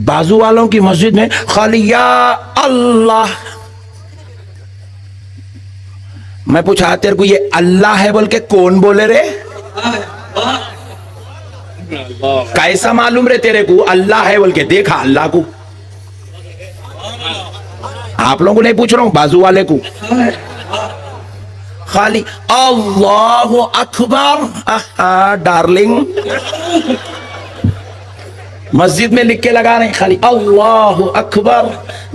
بازو والوں کی مسجد میں خالی یا اللہ. میں پوچھا تیرے کو یہ اللہ ہے بول کے کون بولے رے؟ کیسا معلوم رے تیرے کو اللہ ہے بول کے؟ دیکھا اللہ کو؟ آپ لوگوں کو نہیں پوچھ رہا ہوں، بازو والے کو. خالی اللہ اکبر. ڈارلنگ مسجد میں لکھ کے لگا رہے ہیں خالی اللہ اکبر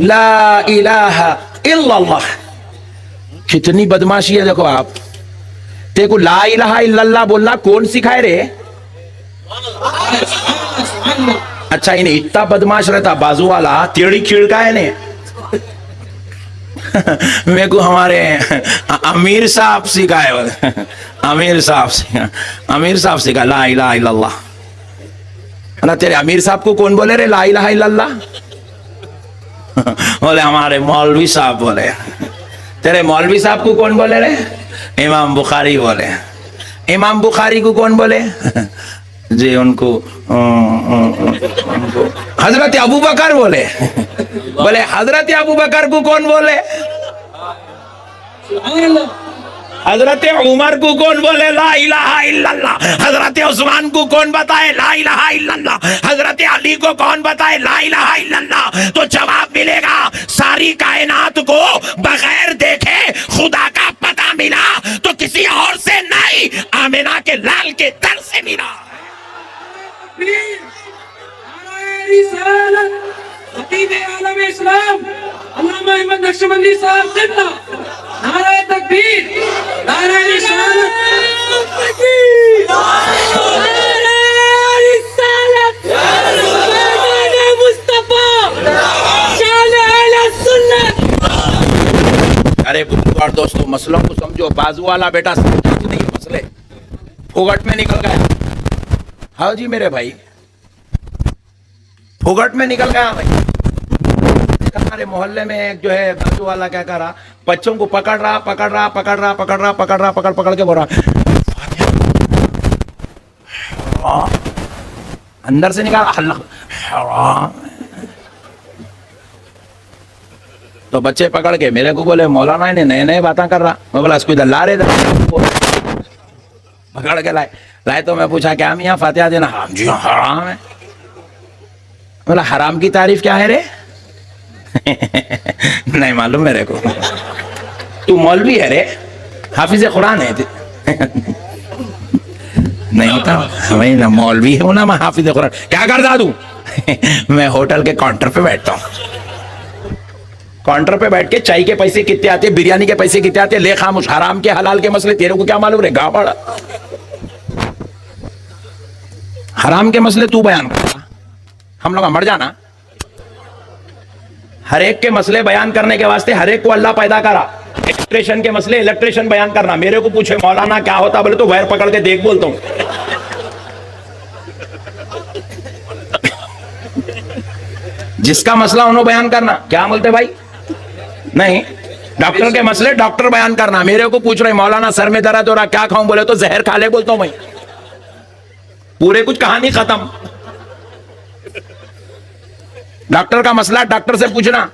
لا الہ الا اللہ. کتنی بدماشی ہے دیکھو آپ. دیکھو لا الہ الا اللہ بولنا کون سکھائے رے؟ اچھا انہیں اتنا بدماش رہتا بازو والا تیڑی کھڑکا ہے نے. میرے کو ہمارے امیر صاحب سکھائے، امیر صاحب سکھا لا الہ الا اللہ. اللہ تیرے امیر صاحب کو کون بولے رے لا الہ الا اللہ؟ بولے ہمارے مولوی صاحب بولے. تیرے مولوی صاحب کو کون بولے رے؟ امام بخاری بولے. امام بخاری کو کون بولے؟ جی ان کو حضرت ابو بکر بولے. بولے حضرت ابو بکر کو کون بولے؟ حضرت عمر کو کون بولے لا الہ الا اللہ؟ حضرت عثمان کو کون بتائے لا الہ الا اللہ؟ حضرت علی کو کون بتائے لا الہ الا اللہ؟ تو جواب ملے گا ساری کائنات کو بغیر دیکھے خدا کا پتہ ملا تو کسی اور سے نہیں، آمنہ کے لال کے در سے ملا. خطیب عالم اسلام علامہ احمد نقشبندی صاحب قبلہ نعرہ تکبیر، نعرہ رسالت، نعرہ رسالت، نعرہ مصطفیٰ، شان اہل سنت. ارے بزرگوار دوستو مسئلوں کو سمجھو. بازو والا بیٹا سمجھا کہ نہیں مسئلے پھوگٹ میں نکل گیا. ہاں جی میرے بھائی پھوگٹ میں نکل گیا بھائی. ہمارے محلے میں ایک جو ہے بازو والا کیا کر رہا، بچوں کو پکڑ رہا پکڑ کے بول رہا اندر سے نکال حرام. تو بچے پکڑ کے میرے کو بولے مولانا انہیں نئے باتیں کر رہا. میں بولا اس کو ادھر لا رہے پکڑ کے لائے تو میں پوچھا کیا میاں فاتحہ دینا حرام؟ جی حرام ہے. بولا حرام کی تعریف کیا ہے رے؟ نہیں معلوم میرے کو. تو مولوی ہے رے؟ حافظ قرآن ہے؟ نہیں ہوتا میں نہ مولوی ہوں نہ میں حافظ قرآن. کیا کرتا تو؟ میں ہوٹل کے کاؤنٹر پہ بیٹھتا ہوں. کاؤنٹر پہ بیٹھ کے چائے کے پیسے کتنے آتے، بریانی کے پیسے کتنے آتے، لے خاموش. حرام کے حلال کے مسئلے تیرے کو کیا معلوم رے گا بڑا؟ حرام کے مسئلے تو بیان کر، ہم لوگ مر جانا. ہر ایک کے مسئلے بیان کرنے کے واسطے ہر ایک کو اللہ پیدا کرا. الیکٹریشن کے مسئلے الیکٹریشن بیان کرنا. میرے کو پوچھے مولانا کیا ہوتا بولے تو وائر پکڑ کے دیکھ بولتا ہوں. جس کا مسئلہ انہوں بیان کرنا. کیا بولتے بھائی؟ نہیں. ڈاکٹر کے مسئلے ڈاکٹر بیان کرنا. میرے کو پوچھ رہے مولانا سر میں درد ہو رہا کیا کھاؤں بولے تو زہر کھا لے بولتا ہوں میں. پورے کچھ کہانی ختم. ڈاکٹر کا مسئلہ ڈاکٹر سے پوچھنا،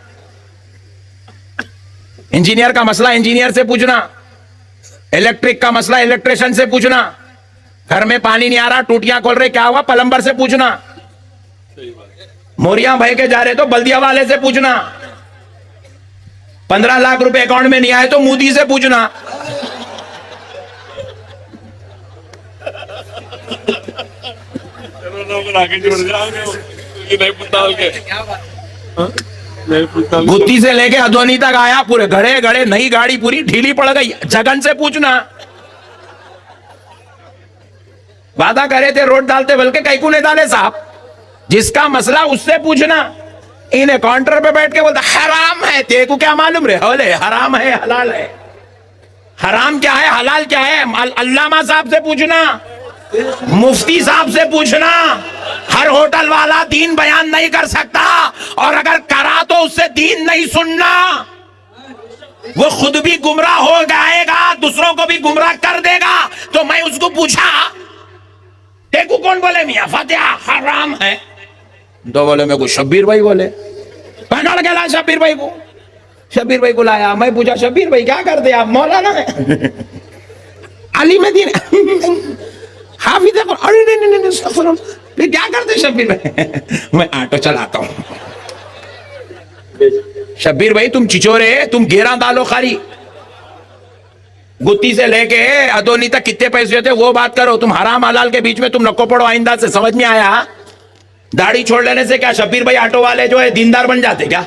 انجینئر کا مسئلہ انجینئر سے پوچھنا، الیکٹرک کا مسئلہ الیکٹریشن سے پوچھنا. گھر میں پانی نہیں آ رہا ٹوٹیاں کھول رہے کیا ہوا پلمبر سے پوچھنا. موریاں بھائی کے جا رہے تو بلدیا والے سے پوچھنا. 15 لاکھ روپے اکاؤنٹ میں نہیں آئے تو مودی سے پوچھنا. گتی سے لے کے ادھونی تک آیا پورے گھڑے نئی گاڑی پوری ڈھیلی پڑ گئی. جگن سے پوچھنا. وعدہ کرے تھے روڈ ڈالتے بلکہ کئی کو نہیں ڈالے صاحب. جس کا مسئلہ اس سے پوچھنا. انہیں کاؤنٹر پہ بیٹھ کے بولتا حرام ہے. تیرے کو کیا معلوم رہے ہولے حرام ہے حلال ہے؟ حرام کیا ہے حلال کیا ہے؟ علامہ صاحب سے پوچھنا، مفتی صاحب سے پوچھنا. ہر ہوٹل والا دین بیان نہیں کر سکتا، اور اگر کرا تو اس سے دین نہیں سننا. وہ خود بھی گمراہ ہو جائے گا، دوسروں کو بھی گمراہ کر دے گا. تو میں اس کو پوچھا دیکھو کون بولے میاں فاتحہ حرام ہے؟ تو بولے میرے کو شبیر بھائی بولے, پکڑ کے لا شبیر بھائی کو. شبیر بھائی کو لایا, میں پوچھا شبیر بھائی کیا کرتے آپ؟ مولانا ہے علی مدین حافظ قرآن. ارے نہیں استغفر اللہ, پھر کیا کرتے شبیر بھائی؟ میں آٹو چلاتا ہوں. شبیر بھائی تم چچورے, تم گیرا ڈالو خالی, گتی سے لے کے ادونی تک کتنے پیسے تھے وہ بات کرو. تم حرام حلال کے بیچ میں تم نکو پڑو آئندہ سے. سمجھ میں آیا؟ داڑھی چھوڑ لینے سے کیا شبیر بھائی آٹو والے جو ہے دیندار بن جاتے کیا؟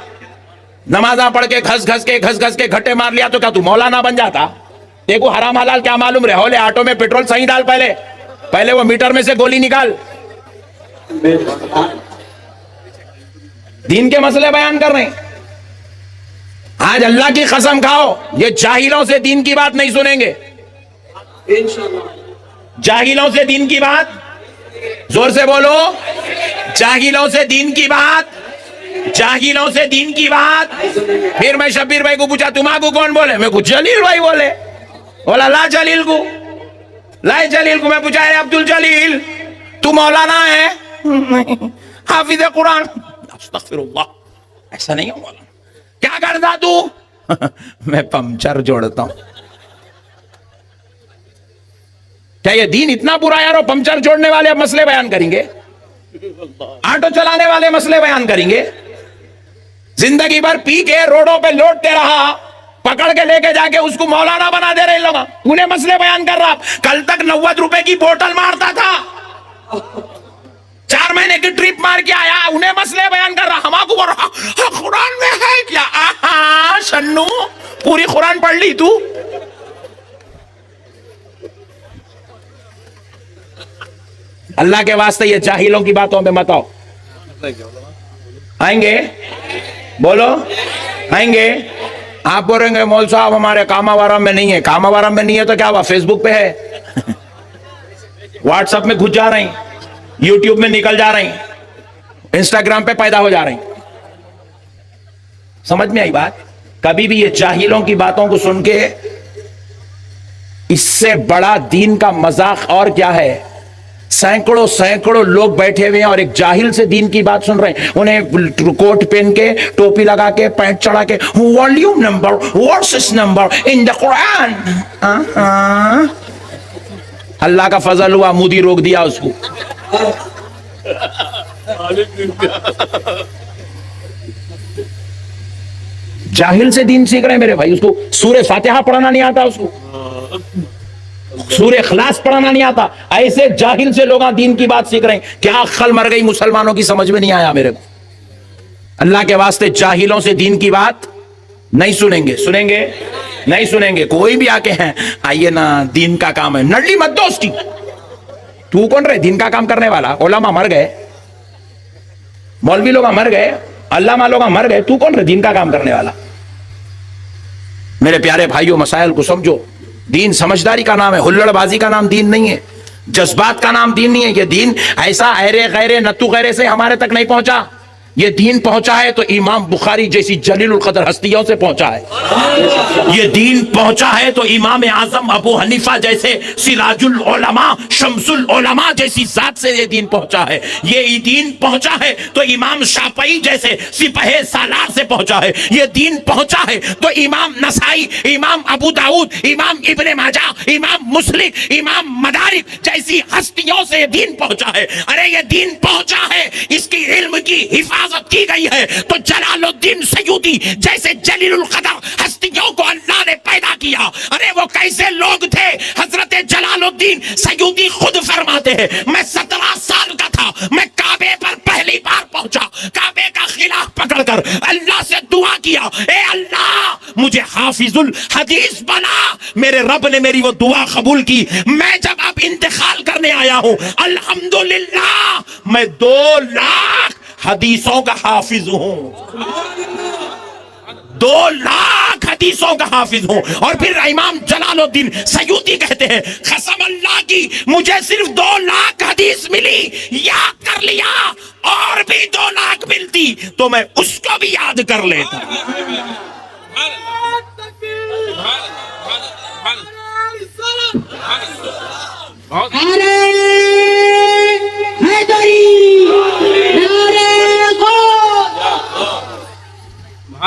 نمازاں پڑھ کے گھس گھس کے گھٹے مار لیا تو کیا تو مولانا بن جاتا؟ دیکھو حرام حلال کیا معلوم رہے. ہولے آٹو میں پیٹرول صحیح ڈال, پہلے وہ میٹر میں سے گولی نکال. دین کے مسئلے بیان کر رہے ہیں. آج اللہ کی قسم کھاؤ, یہ جاہلوں سے دین کی بات نہیں سنیں گے. جاہلوں سے دین کی بات, زور سے بولو, جاہلوں سے دین کی بات, جاہلوں سے دین کی بات. پھر میں شبیر بھائی کو پوچھا تمہاں کو کون بولے؟ میں کو جلیل بھائی بولے. بولا لا جلیل کو, لائے جلیل کو. میں پوچھا اے عبد الجلیل تو مولانا ہے؟ حافظ قرآن. استغفر اللہ, ایسا نہیں ہو مولانا. کیا کرتا تو؟ میں پنچر جوڑتا ہوں. کیا یہ دین اتنا برا یارو؟ پنچر جوڑنے والے اب مسئلے بیان کریں گے, آٹو چلانے والے مسئلے بیان کریں گے. زندگی بھر پی کے روڈوں پہ لوٹتے رہا, پکڑ کے لے کے جا کے اس کو مولانا بنا دے رہے لوگ. انہیں مسئلے بیان کر رہا. کل تک 90 روپے کی بوتل مارتا تھا, 4 مہینے کی ٹرپ مار کے آیا, انہیں مسئلے بیان کر رہا. ہما کو بول رہا قرآن میں ہے کیا؟ آہا شنو, پوری قرآن پڑھ لی تو؟ اللہ کے واسطے یہ جاہلوں کی باتوں میں مت آؤ. آئیں گے؟ بولو آئیں گے؟ آپ بولیں گے مول صاحب ہمارے کاماوارم میں نہیں ہے. کاماوارم میں نہیں ہے تو کیا ہوا؟ فیس بک پہ ہے, واٹس ایپ میں گھس جا رہے ہیں, یوٹیوب میں نکل جا رہے ہیں, انسٹاگرام پہ پیدا ہو جا رہے ہیں. سمجھ میں آئی بات؟ کبھی بھی یہ جاہلوں کی باتوں کو سن کے, اس سے بڑا دین کا مذاق اور کیا ہے؟ سینکڑوں لوگ بیٹھے ہوئے ہیں اور ایک جاہل سے دین کی بات سن رہے ہیں. انہیں کوٹ پہن کے, ٹوپی لگا کے, پینٹ چڑھا کے, والیوم نمبر, ورسز نمبر ان دا قرآن. اللہ کا فضل ہوا, مودی روک دیا اس کو. جاہل سے دین سیکھ رہے ہیں میرے بھائی. اس کو سورہ فاتحہ پڑھنا نہیں آتا, اس کو سورہ اخلاص پڑھنا نہیں آتا. ایسے جاہل سے لوگ دین کی بات سیکھ رہے ہیں. کیا عقل مر گئی مسلمانوں کی, سمجھ میں نہیں آیا میرے کو. اللہ کے واسطے جاہلوں سے دین کی بات نہیں سنیں گے. سنیں گے؟ نہیں سنیں گے. کوئی بھی آ کے ہیں آئیے نا دین کا کام ہے, نڈلی مت دو اس کی. تو کون رہے دین کا کام کرنے والا؟ علماء مر گئے, مولوی لوگ مر گئے, علامہ لوگ مر گئے, تو کون رہے دین کا کام کرنے والا؟ میرے پیارے بھائیوں, مسائل کو سمجھو. دین سمجھداری کا نام ہے, ہلڑ بازی کا نام دین نہیں ہے, جذبات کا نام دین نہیں ہے. یہ دین ایسا ایرے غیرے نتو غیرے سے ہمارے تک نہیں پہنچا. یہ دین پہنچا ہے تو امام بخاری جیسی جلیل القدر ہستیوں سے پہنچا ہے. یہ دین پہنچا ہے تو امام اعظم ابو حنیفہ جیسے سراج العلماء شمس العلماء جیسی ذات سے یہ دین پہنچا ہے. یہ دین پہنچا ہے تو امام شافعی جیسے سپہ سالار سے پہنچا ہے. یہ دین پہنچا ہے تو امام نسائی, امام ابو داؤد, امام ابن ماجہ, امام مسلم, امام مدارک جیسی ہستیوں سے یہ دین پہنچا ہے. ارے یہ دین پہنچا ہے, اس کی علم کی حفاظت کی گئی ہے تو جلال الدین سیوطی جیسے جلیل القدر ہستیوں کو اللہ نے پیدا کیا. ارے وہ کیسے لوگ تھے؟ حضرت جلال الدین سیوطی خود فرماتے ہیں, میں 17 سال کا تھا, میں کعبے پر پہلی بار پہنچا, کعبے کا خلاف پکڑ کر اللہ سے دعا کیا, اے اللہ مجھے حافظ الحدیث بنا. میرے رب نے میری وہ دعا قبول کی. میں جب اب انتقال کرنے آیا ہوں, الحمدللہ میں 2 لاکھ حدیثوں کا حافظ ہوں. 2 لاکھ حدیثوں کا حافظ ہوں. اور پھر امام جلال الدین سیوطی کہتے ہیں, قسم اللہ کی مجھے صرف 2 لاکھ حدیث ملی, یاد کر لیا, اور بھی 2 لاکھ ملتی تو میں اس کو بھی یاد کر لیتا. نعرے حیدری, نعرے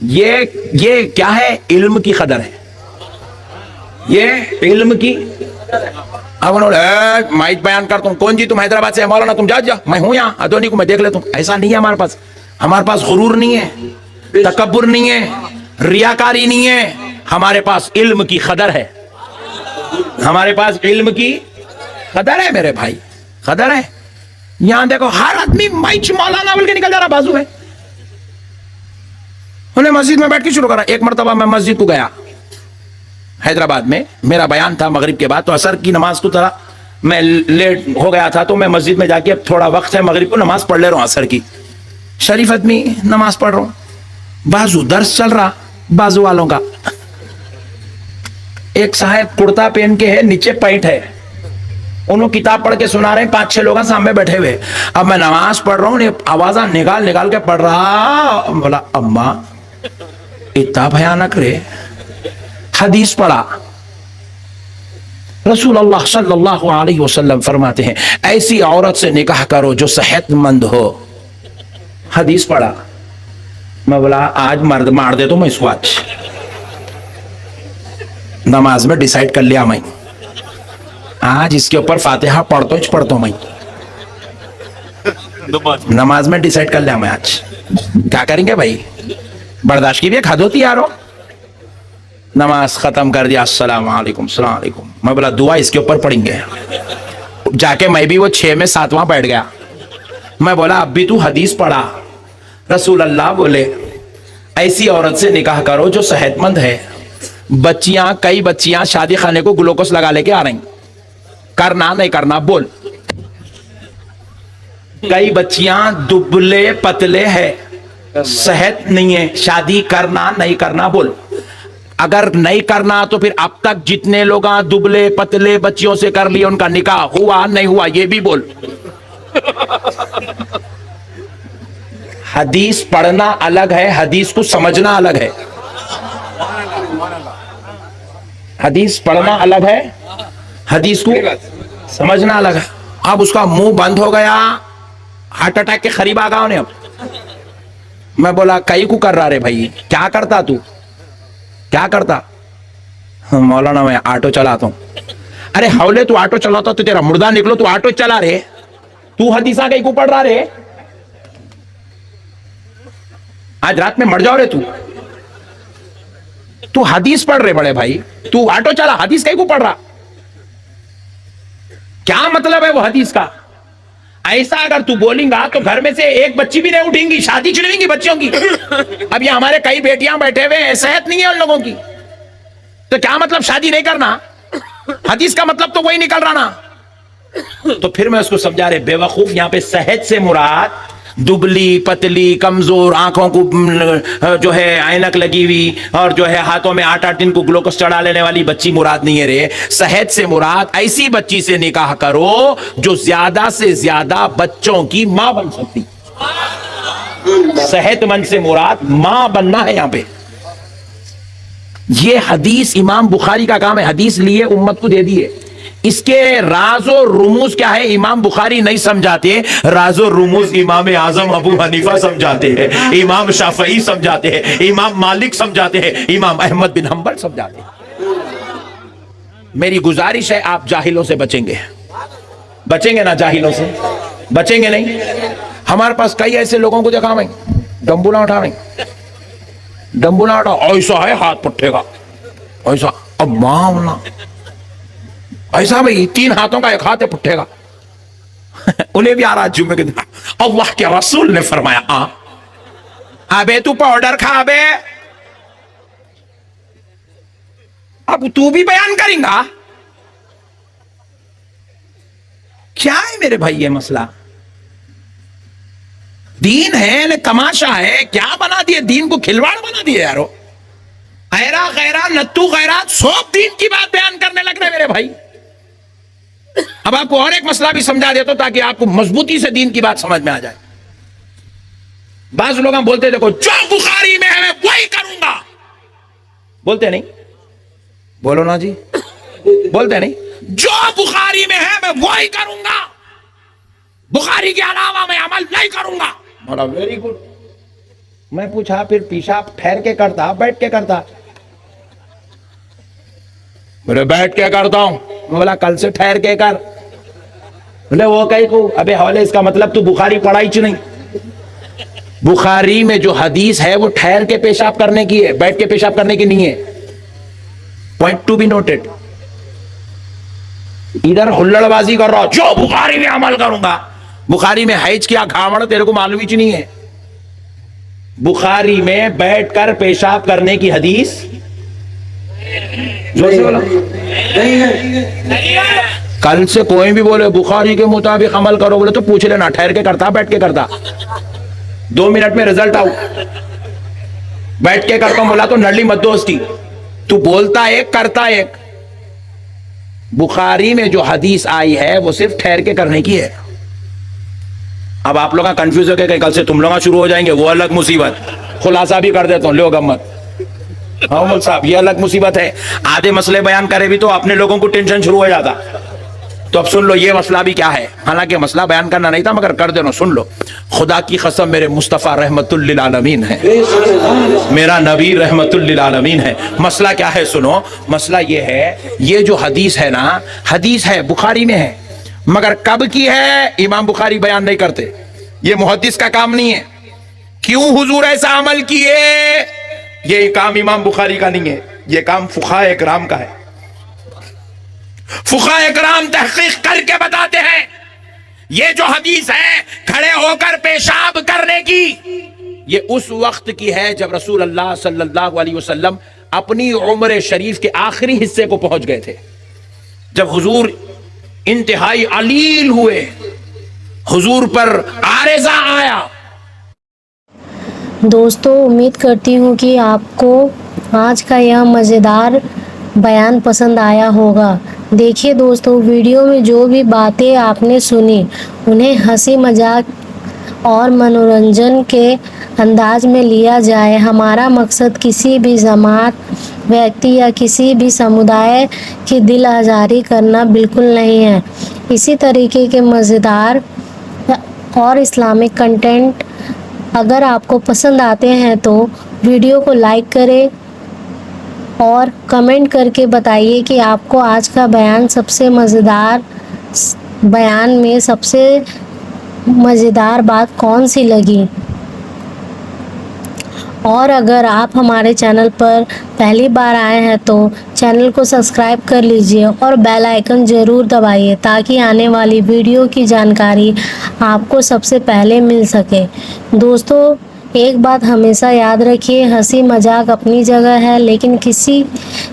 یہ کیا ہے؟ علم کی قدر ہے، یہ علم کی. اب انہوں نے مائک بیان کرتا ہوں، کون جی تم حیدرآباد سے؟ مولانا تم جا میں ہوں یہاں ادونی کو میں دیکھ لیتا ہوں. ایسا نہیں ہے ہمارے پاس غرور نہیں ہے، تکبر نہیں ہے، ریاکاری نہیں ہے. ہمارے پاس علم کی قدر ہے، ہمارے پاس علم کی قدر ہے میرے بھائی، قدر ہے. یہاں دیکھو ہر آدمی مائک مولانا بول کے نکل جا رہا بازو میں. انہیں مسجد میں بیٹھ کے شروع کرا. ایک مرتبہ میں مسجد کو گیا حیدرآباد میں، میرا بیان تھا مغرب کے بعد، تو عصر کی نماز کو تھا میں لیٹ ہو گیا تھا، تو میں مسجد میں جا کے اب تھوڑا وقت ہے مغرب کو نماز پڑھ لے رہا ہوں عصر کی. شریف آدمی نماز پڑھ رہا ہوں، بازو درس چل رہا بازو والوں کا. ایک صاحب کرتا پہن کے ہے، نیچے پینٹ ہے، انہوں کتاب پڑھ کے سنا رہے ہیں، 5-6 لوگ سامنے بیٹھے ہوئے. اب میں نماز پڑھ رہا ہوں، آوازاں نکال کے پڑھ رہا. بولا اما اتنا بھیانک رے. حدیث پڑھا، رسول اللہ صلی اللہ علیہ وسلم فرماتے ہیں ایسی عورت سے نکاح کرو جو صحت مند ہو. حدیث پڑھا. میں بولا آج مرد مار دے تو میں اس کو آج نماز میں ڈیسائیڈ کر لیا، میں آج اس کے اوپر فاتحہ پڑھتا ہوں میں نماز میں ڈیسائیڈ کر لیا. میں آج کیا کریں گے بھائی، برداشت کی بھی ایک حد ہوتی ہے یارو. نماز ختم کر دیا، السلام علیکم السلام علیکم. میں بولا دعا اس کے اوپر پڑھیں گے. جا کے میں بھی وہ 6 میں 7واں بیٹھ گیا. میں بولا اب بھی تو حدیث پڑھا. رسول اللہ بولے ایسی عورت سے نکاح کرو جو صحت مند ہے. کئی بچیاں شادی خانے کو گلوکوز لگا لے کے آ رہی، کرنا نہیں کرنا بول. کئی بچیاں دبلے پتلے ہے، صحت نہیں ہے، شادی کرنا نہیں کرنا بول. اگر نہیں کرنا تو پھر اب تک جتنے لوگ دبلے پتلے بچیوں سے کر لیے ان کا نکاح ہوا نہیں ہوا یہ بھی بول. حدیث پڑھنا الگ ہے، حدیث کو سمجھنا الگ ہے. حدیث پڑھنا الگ ہے، حدیث کو سمجھنا الگ ہے. اب اس کا منہ بند ہو گیا، ہارٹ اٹیک کے قریب آ گیا انہیں. اب میں بولا کئی کو کر رہا رے بھائی، کیا کرتا تو کیا کرتا؟ مولانا میں آٹو چلاتا ہوں. ارے ہولے تو آٹو چلاتا تو تیرا مردہ نکلو، تو آٹو چلا رہے، تو حدیثہ کئی کو پڑھ رہا رے. آج رات میں مر جاؤ رے. تو حدیث پڑھ رہے بڑے بھائی، تو آٹو چلا، حدیث کئی کو پڑھ رہا؟ کیا مطلب ہے وہ حدیث کا؟ ایسا اگر تو بولیں گا تو گھر میں سے ایک بچی بھی نہیں اٹھیں گی، شادی چھڑیں گی بچیوں کی. اب یہ ہمارے کئی بیٹیاں بیٹھے ہوئے ہیں، صحت نہیں ہے ان لوگوں کی، تو کیا مطلب شادی نہیں کرنا؟ حدیث کا مطلب تو وہی نکل رہا نا. تو پھر میں اس کو سمجھا رہے بے وقوف، یہاں پہ صحت سے مراد دبلی پتلی کمزور، آنکھوں کو جو ہے اینک لگی ہوئی، اور جو ہے ہاتھوں میں 8-8 دن کو گلوکوز چڑھا لینے والی بچی مراد نہیں ہے رے. صحت سے مراد ایسی بچی سے نکاح کرو جو زیادہ سے زیادہ بچوں کی ماں بن سکتی. صحت مند سے مراد ماں بننا ہے یہاں پہ. یہ حدیث امام بخاری کا کام ہے، حدیث لیے امت کو دے دیے. اس کے راز و رموز کیا ہے امام بخاری نہیں سمجھاتے، راز و رموز امام اعظم ابو حنیفہ سمجھاتے ہیں، امام شافعی سمجھاتے ہیں، امام مالک سمجھاتے ہیں، امام احمد بن حنبل سمجھاتے ہیں. میری گزارش ہے آپ جاہلوں سے بچیں گے نا، جاہلوں سے بچیں گے نہیں. ہمارے پاس کئی ایسے لوگوں کو دیکھا میں ڈمبولا اٹھا رہے، ڈمبولا اٹھا ایسا ہے ہاتھ پٹھے گا ایسا. اب ماں ہونا ایسا بھائی 3 ہاتھوں کا 1 ہاتھ ہے پٹھے گا. انہیں بھی آ رہا جمعے کے دن اللہ کے رسول نے فرمایا ابے تو پاؤڈر کھا بے. اب تو بھی بیان کریں گا؟ کیا ہے میرے بھائی یہ مسئلہ؟ دین ہے نہ تماشا ہے؟ کیا بنا دیے دین کو، کھلواڑ بنا دیے یارو. ایرا غیرہ نتو غیرات سب دین کی بات بیان کرنے لگ رہے میرے بھائی. اب آپ کو اور ایک مسئلہ بھی سمجھا دیتا ہوں تاکہ آپ کو مضبوطی سے دین کی بات سمجھ میں آ جائے. بعض لوگ ہم بولتے دیکھو جو بخاری میں ہے میں وہی کروں گا، بولتے نہیں؟ بولو نا جی، بولتے نہیں؟ جو بخاری میں ہے میں وہی کروں گا، بخاری کے علاوہ میں عمل نہیں کروں گا. بڑا ویری گڈ. میں پوچھا پھر پیشاب ٹھہر کے کرتا بیٹھ کے کرتا؟ بولے بیٹھ کے کرتا ہوں. میں بولا کل سے ٹھہر کے کر. بولے وہ کہیں کو ابے حوالے اس کا مطلب تو بخاری پڑھائی چ نہیں. بخاری میں جو حدیث ہے وہ ٹھہر کے پیشاب کرنے کی ہے, بیٹھ کے پیشاب کرنے کی نہیں ہے. Point to be noted. ادھر ہلڑ بازی کر رہا ہو جو بخاری میں عمل کروں گا. بخاری میں حیج کیا گھاوڑ تیرے کو معلوم ہی نہیں ہے. بخاری میں بیٹھ کر پیشاب کرنے کی حدیث زور سے بولا. کل سے کوئی بھی بولے بخاری کے مطابق عمل کرو بولے تو پوچھ لینا ٹھہر کے کرتا بیٹھ کے کرتا. 2 منٹ میں رزلٹ آؤ. بیٹھ کے کرتا ہوں بولا تو نرلی مت دوستی. تو بولتا ایک کرتا ایک. بخاری میں جو حدیث آئی ہے وہ صرف ٹھہر کے کرنے کی ہے. اب آپ لوگ کنفیوز ہو کہ کل سے تم لوگ شروع ہو جائیں گے, وہ الگ مصیبت. خلاصہ بھی کر دیتا ہوں, لوگ مت. ہاں مول صاحب یہ الگ مصیبت ہے. آدھے مسئلے بیان کرے بھی تو اپنے لوگوں کو ٹینشن شروع ہو جاتا. تو اب سن لو یہ مسئلہ بھی کیا ہے. حالانکہ مسئلہ بیان کرنا نہیں تھا مگر کر دینا. سن لو, خدا کی قسم میرے مصطفیٰ رحمت للعالمین ہے, میرا نبی رحمت للعالمین ہے. مسئلہ کیا ہے سنو. مسئلہ یہ ہے یہ جو حدیث ہے نا, حدیث ہے بخاری میں ہے مگر کب کی ہے امام بخاری بیان نہیں کرتے. یہ محدث کا کام نہیں ہے. کیوں حضور ایسا عمل کیے, یہ کام امام بخاری کا نہیں ہے, یہ کام فقہاء اکرام کا ہے. فقہاء اکرام تحقیق کر کے بتاتے ہیں یہ جو حدیث ہے کھڑے ہو کر پیشاب کرنے کی, یہ اس وقت کی ہے جب رسول اللہ صلی اللہ علیہ وسلم اپنی عمر شریف کے آخری حصے کو پہنچ گئے تھے. جب حضور انتہائی علیل ہوئے, حضور پر عارضہ آیا. دوستو امید کرتی ہوں کہ آپ کو آج کا یہ مزیدار بیان پسند آیا ہوگا. دیکھیے دوستو, ویڈیو میں جو بھی باتیں آپ نے سنی انہیں ہنسی مذاق اور منورنجن کے انداز میں لیا جائے. ہمارا مقصد کسی بھی جماعت, ویکتی یا کسی بھی سمودائے کی دل آزاری کرنا بالکل نہیں ہے. اسی طریقے کے مزیدار اور اسلامک کنٹینٹ اگر آپ کو پسند آتے ہیں تو ویڈیو کو لائک کریں اور کمنٹ کر کے بتائیے کہ آپ کو آج کا بیان سب سے مزیدار بیان میں سب سے مزیدار بات کون سی لگی. اور اگر آپ ہمارے چینل پر پہلی بار آئے ہیں تو چینل کو سبسکرائب کر لیجئے اور بیل آئیکن ضرور دبائیے تاکہ آنے والی ویڈیو کی جانکاری آپ کو سب سے پہلے مل سکے. دوستو ایک بات ہمیشہ یاد رکھیے, ہنسی مذاق اپنی جگہ ہے لیکن کسی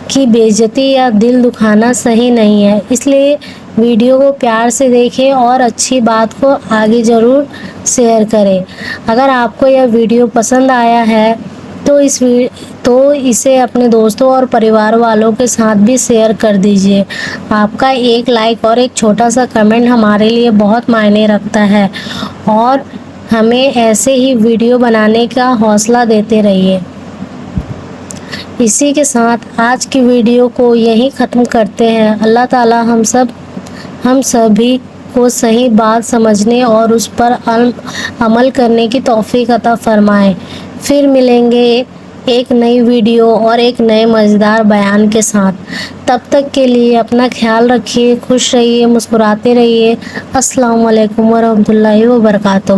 کی بے عزتی یا دل دکھانا صحیح نہیں ہے. اس لیے ویڈیو کو پیار سے دیکھیں اور اچھی بات کو آگے ضرور شیئر کریں. اگر آپ کو یہ ویڈیو پسند آیا ہے تو اسے اپنے دوستوں اور پریوار والوں کے ساتھ بھی شیئر کر دیجئے. آپ کا ایک لائک اور ایک چھوٹا سا کمنٹ ہمارے لیے بہت معنی رکھتا ہے اور ہمیں ایسے ہی ویڈیو بنانے کا حوصلہ دیتے رہیے. اسی کے ساتھ آج کی ویڈیو کو یہیں ختم کرتے ہیں. اللہ تعالی ہم سبھی کو صحیح بات سمجھنے اور اس پر عمل کرنے کی توفیق عطا فرمائے. پھر ملیں گے ایک نئی ویڈیو اور ایک نئے مزیدار بیان کے ساتھ. تب تک کے لیے اپنا خیال رکھیے, خوش رہیے, مسکراتے رہیے. السلام علیکم ورحمۃ اللہ وبرکاتہ.